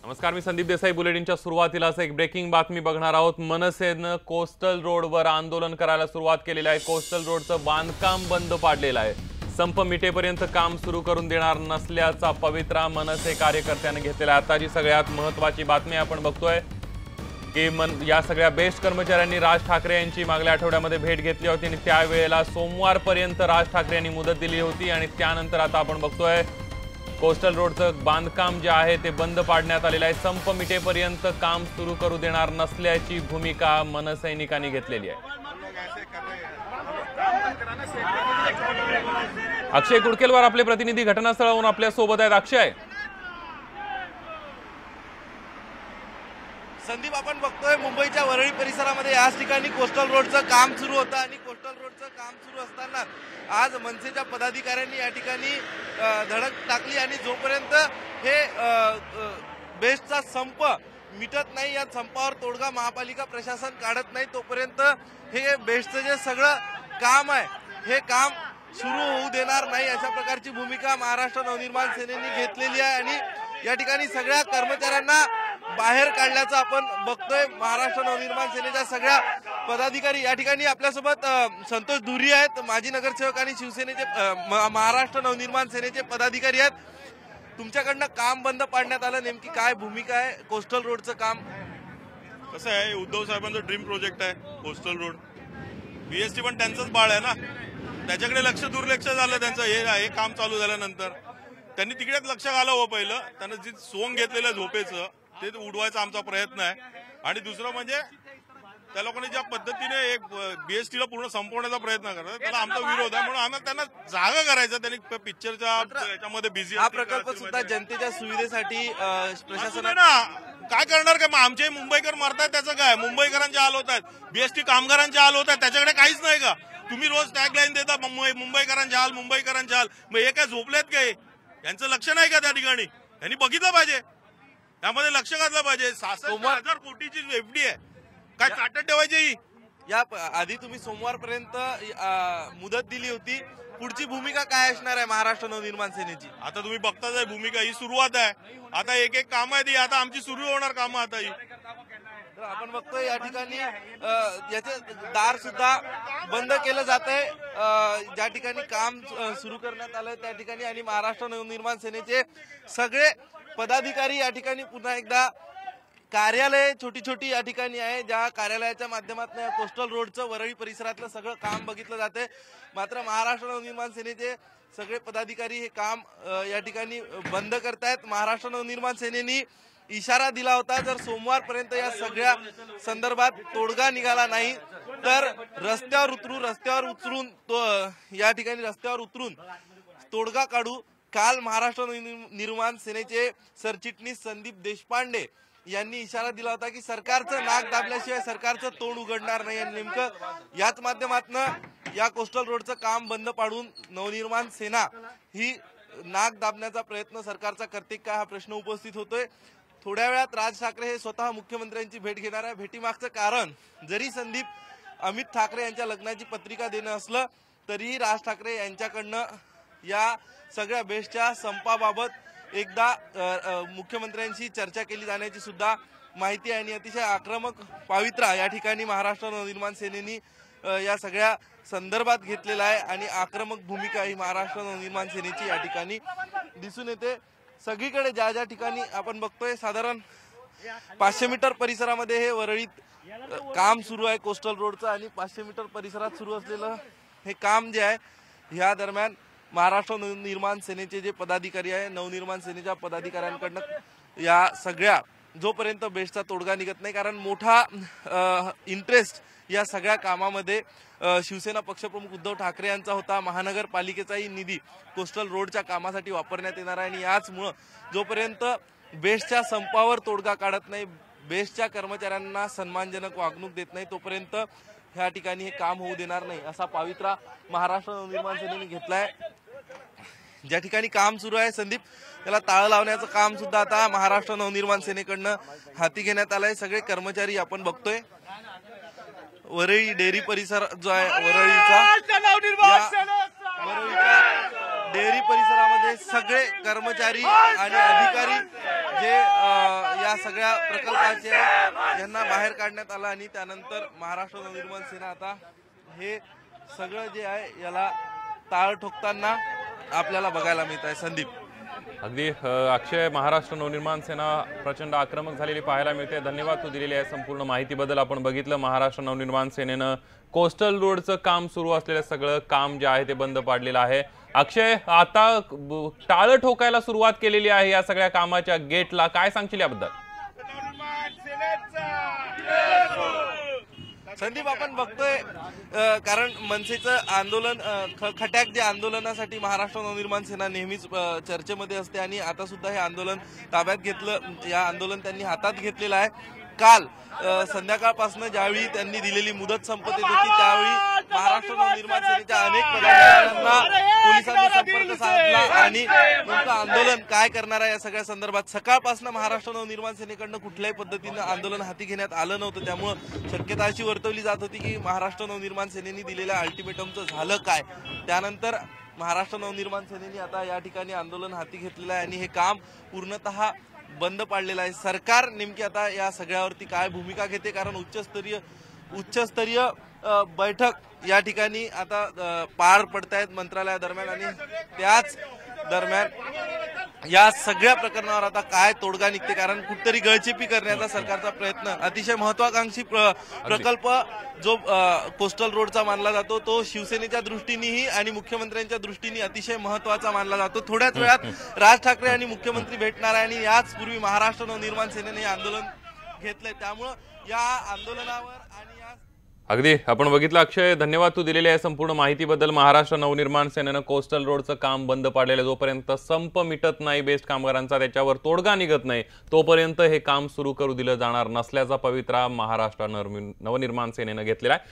नमस्कार, मी संदीप देसाई. बुलेटिनच्या सुरुवातीलाच एक ब्रेकिंग बातमी बघणार आहोत. मनसेनं कोस्टल रोडवर आंदोलन करायला सुरुवात केलेली आहे. कोस्टल रोडचं बांधकाम बंद पाडलेलं आहे. संप मिटेपर्यंत काम सुरू करून देणार नसल्याचा पवित्रा मनसे कार्यकर्त्यांनी घेतलेला आहे. आताची सगळ्यात महत्त्वाची बातमी आपण बघतोय की या सगळ्या बेस्ट कर्मचाऱ्यांनी राज ठाकरे यांची मागल्या आठवड्यामध्ये भेट घेतली होती आणि त्यावेळेला सोमवारपर्यंत राज ठाकरे यांनी मुदत दिली होती आणि त्यानंतर आता आपण बघतोय कोस्टल रोडचं बांधकाम जे आहे ते बंद पाडण्यात आलेलं आहे. संप मिटेपर्यंत काम सुरू करू देणार नसल्याची भूमिका मनसैनिकांनी घेतलेली आहे. अक्षय कुडकेलवार आपले प्रतिनिधी घटनास्थळावरून आपल्या सोबत आहेत. अक्षय, संदीप, आपण बघतोय मुंबईच्या वरळी परिसरामध्ये याच ठिकाणी कोस्टल रोडचं काम सुरू होतं आणि कोस्टल रोडचं काम सुरू असताना आज मनसेच्या पदाधिकाऱ्यांनी या ठिकाणी धडक टाकली आणि जोपर्यंत हे बेस्टचा संप मिटत नाही, या संपावर तोडगा महापालिका प्रशासन काढत नाही, तोपर्यंत हे बेस्टचं जे सगळं काम आहे हे काम सुरू होऊ देणार नाही, अशा प्रकारची भूमिका महाराष्ट्र नवनिर्माण सेनेने घेतलेली आहे. आणि या ठिकाणी सगळ्या कर्मचाऱ्यांना बाहेर काढल्याचं आपण बघतोय. महाराष्ट्र नवनिर्माण सेनेच्या सगळ्या पदाधिकारी या ठिकाणी आपल्यासोबत संतोष धुरी आहेत, माजी नगरसेवक आणि शिवसेनेचे महाराष्ट्र नवनिर्माण सेनेचे पदाधिकारी आहेत. तुमच्याकडनं काम बंद पाडण्यात आलं, नेमकी काय भूमिका आहे? कोस्टल रोडचं काम कसं आहे, उद्धव साहेबांचं ड्रीम प्रोजेक्ट आहे कोस्टल रोड. बीएसटी पण त्यांचंच बाळ आहे ना, त्याच्याकडे दुर्लक्ष झालं त्यांचं. हे काम चालू झाल्यानंतर त्यांनी तिकडेच लक्ष घालावं. पहिलं त्यांना जे सोंग घेतलेलं झोपेचं ते उडवायचा आमचा प्रयत्न आहे. आणि दुसरं म्हणजे त्या लोकांनी ज्या पद्धतीने एक बीएसटीला पूर्ण संपवण्याचा प्रयत्न करतात त्याला आमचा विरोध आहे. म्हणून आम्हाला त्यांना जागा करायचं. त्यांनी पिक्चरच्या याच्यामध्ये बिझी. हा प्रकल्प सुद्धा जनतेच्या सुविधेसाठी प्रशासनाने काय करणार का? मग आमचे मुंबईकर मरतायत त्याचं काय? मुंबईकरांचे हाल होत आहेत, बीएसटी कामगारांचे हाल होत आहेत, त्याच्याकडे काहीच नाही का? तुम्ही रोज टॅगलाईन देता मुंबईकरांचे हाल, मुंबईकरांचे हाल. मग हे काय झोपलेत काय? यांचं लक्ष नाही का त्या ठिकाणी? यांनी बघितलं पाहिजे, त्यामध्ये लक्ष घातलं पाहिजे. 66,000 कोटीची एफडी आहे, काय चाटत ठेवायची? या आधी तुम्ही सोमवारपर्यंत मुदत दिली होती, पुढची भूमिका काय असणार आहे महाराष्ट्र नवनिर्माण सेनेची? आता तुम्ही बघताच आहे, भूमिका ही सुरुवात आहे. आता एक एक काम आहे ती आता आमची सुरू होणार कामं. आता ही आपण बघतोय या ठिकाणी याचे दार सुद्धा बंद केलं जात आहे. ज्या ठिकाणी काम सुरू करण्यात आलंय त्या ठिकाणी आणि महाराष्ट्र नवनिर्माण सेनेचे सगळे पदाधिकारी या ठिकाणी पुन्हा एकदा कार्यालय छोटी छोटी या ठिकाणी आहे, ज्या कार्यालयाच्या माध्यमातून या कोस्टल रोडचं वरळी परिसरातलं सगळं काम बघितलं जाते. मात्र महाराष्ट्र नवनिर्माण सेनेचे सगळे पदाधिकारी हे काम या ठिकाणी बंद करतायत. महाराष्ट्र नवनिर्माण सेनेने इशारा दिला होता, जर सोमवारपर्यंत या सगळ्या संदर्भात तोडगा निघाला नाही तर रस्त्यावर उतरून या ठिकाणी रस्त्यावर उतरून तोडगा काढू. काल महाराष्ट्र नवनिर्माण सेनेचे सरचिटणीस संदीप देशपांडे यांनी इशारा दिला होता की सरकारचं नाक दाबल्याशिवाय सरकारचं तोंड उघडणार नाही. आणि नेमकं याच माध्यमातून या कोस्टल रोडचं काम बंद पाडून नवनिर्माण सेना ही नाक दाबण्याचा प्रयत्न सरकारचा करते का, हा प्रश्न उपस्थित होतोय. थोड्या वेळात राज ठाकरे हे स्वतः मुख्यमंत्र्यांची भेट घेणार आहे. भेटीमागचं कारण, जरी संदीप अमित ठाकरे यांच्या लग्नाची पत्रिका देणं असलं तरीही राज ठाकरे यांच्याकडनं या सगळ्या बेस्टच्या संपाबाबत एकदा मुख्यमंत्र्यांशी चर्चा केली जाण्याची सुद्धा माहिती आहे. आणि अतिशय आक्रमक पवित्रा या ठिकाणी महाराष्ट्र नवनिर्माण सेनेनी या सगळ्या संदर्भात घेतलेला आहे आणि आक्रमक भूमिका ही महाराष्ट्र नवनिर्माण सेनेची या ठिकाणी दिसून येते. सगळीकडे ज्या ज्या ठिकाणी आपण बघतोय, साधारण 500 मीटर परिसरामध्ये हे वरळीत काम सुरू आहे कोस्टल रोडचं. आणि 500 मीटर परिसरात सुरू असलेलं हे काम जे आहे, ह्या दरम्यान महाराष्ट्र नवनिर्माण सेनेचे जे पदाधिकारी आहे, नवनिर्माण सेनेच्या पदाधिकाऱ्यांकडनं या सगळ्या जोपर्यंत बेस्टचा तोडगा निघत नाही, कारण मोठा इंटरेस्ट या सगळ्या कामामध्ये शिवसेना पक्षप्रमुख उद्धव ठाकरे यांचा होता. महानगरपालिकेचाही निधी कोस्टल रोडच्या कामासाठी वापरण्यात येणार आहे. आणि याचमुळं जोपर्यंत बेस्टच्या संपावर तोडगा काढत नाही, बेस्टच्या कर्मचाऱ्यांना सन्मानजनक वागणूक देत नाही, तोपर्यंत ह्या ठिकाणी हे काम होऊ देणार नाही, असा पवित्रा महाराष्ट्र नवनिर्माण सेनेने घेतलाय. ज्या ठिकाणी काम सुरू आहे संदीप, त्याला ताळ लावण्याचं काम सुद्धा आता महाराष्ट्र नवनिर्माण सेनेकडनं हाती घेण्यात आलंय. सगळे कर्मचारी आपण बघतोय. वरळी डेअरी परिसर जो आहे वरळीचा डेअरी परिसरामध्ये सगळे कर्मचारी आणि अधिकारी जे या सगळ्या प्रकल्पाचे यांना बाहेर काढण्यात आलं आणि त्यानंतर महाराष्ट्र नवनिर्माण सेना आता हे सगळं जे आहे याला टाळ ठोकताना आपल्याला बघायला मिळत आहे. संदीप, अगदी अक्षय, महाराष्ट्र नवनिर्माण सेना प्रचंड आक्रमक झालेली पाहायला मिळते. धन्यवाद तू दिलेली आहे संपूर्ण माहितीबद्दल. आपण बघितलं महाराष्ट्र नवनिर्माण सेनेनं कोस्टल रोडचं काम सुरू असलेलं सगळं काम जे आहे ते बंद पाडलेलं आहे. अक्षय, आता टाळं ठोकायला सुरुवात केलेली आहे या सगळ्या कामाच्या गेटला, काय सांगशील याबद्दल? संदीप, आपण बघतोय कारण मनसेचं आंदोलन खट्याक जे आंदोलनासाठी महाराष्ट्र नवनिर्माण सेना नेहमीच चर्चेमध्ये असते आणि आता सुद्धा हे आंदोलन ताब्यात घेतलं. या आंदोलन त्यांनी हातात घेतलेलं आहे. काल संध्याकाळपासून ज्यावेळी त्यांनी दिलेली मुदत संपत येत होती त्यावेळी महाराष्ट्र नवनिर्माण सेनेच्या अनेक पदाधिकाऱ्यांना पोलिसांनी संपर्क साधला आणि नेमकं आंदोलन काय करणार आहे या सगळ्या संदर्भात सकाळपासून महाराष्ट्र नवनिर्माण सेनेकडनं कुठल्याही पद्धतीनं आंदोलन हाती घेण्यात आलं नव्हतं. त्यामुळे शक्यता अशी वर्तवली जात होती की महाराष्ट्र नवनिर्माण सेनेने दिलेल्या अल्टिमेटमचं झालं काय. त्यानंतर महाराष्ट्र नवनिर्माण सेनेने आता या ठिकाणी आंदोलन हाती घेतलेलं आहे आणि हे काम पूर्णतः बंद पाडलेलं आहे. सरकार नेमकी आता या सगळ्यावरती काय भूमिका घेते, कारण उच्चस्तरीय बैठक या ठिकाणी आता पार पडतायत मंत्रालयादरम्यान आणि त्याच दरम्यान या सगळ्या प्रकरणावर आता काय तोडगा निघते, कारण कुठतरी गळचेपी करण्याचा सरकारचा प्रयत्न. अतिशय महत्वाकांक्षी प्रकल्प जो कोस्टल रोडचा मानला जातो तो शिवसेनेच्या दृष्टीनेही आणि मुख्यमंत्र्यांच्या दृष्टीने अतिशय महत्वाचा मानला जातो. थोड्याच वेळात राज ठाकरे आणि मुख्यमंत्री भेटणार आहे आणि याच पूर्वी महाराष्ट्र नवनिर्माण सेनेने आंदोलन घेतलंय. त्यामुळं या आंदोलनावर आणि या अगदी आपण बघितलं अक्षय, धन्यवाद तू दिलेली आहे संपूर्ण माहितीबद्दल. महाराष्ट्र नवनिर्माण सेनेनं कोस्टल रोडचं काम बंद पाडलेलं, जोपर्यंत संप मिटत नाही बेस्ट कामगारांचा, त्याच्यावर तोडगा निघत नाही तोपर्यंत हे काम सुरू करू दिलं जाणार नसल्याचा पवित्रा महाराष्ट्र नवनिर्माण सेनेनं घेतलेला आहे.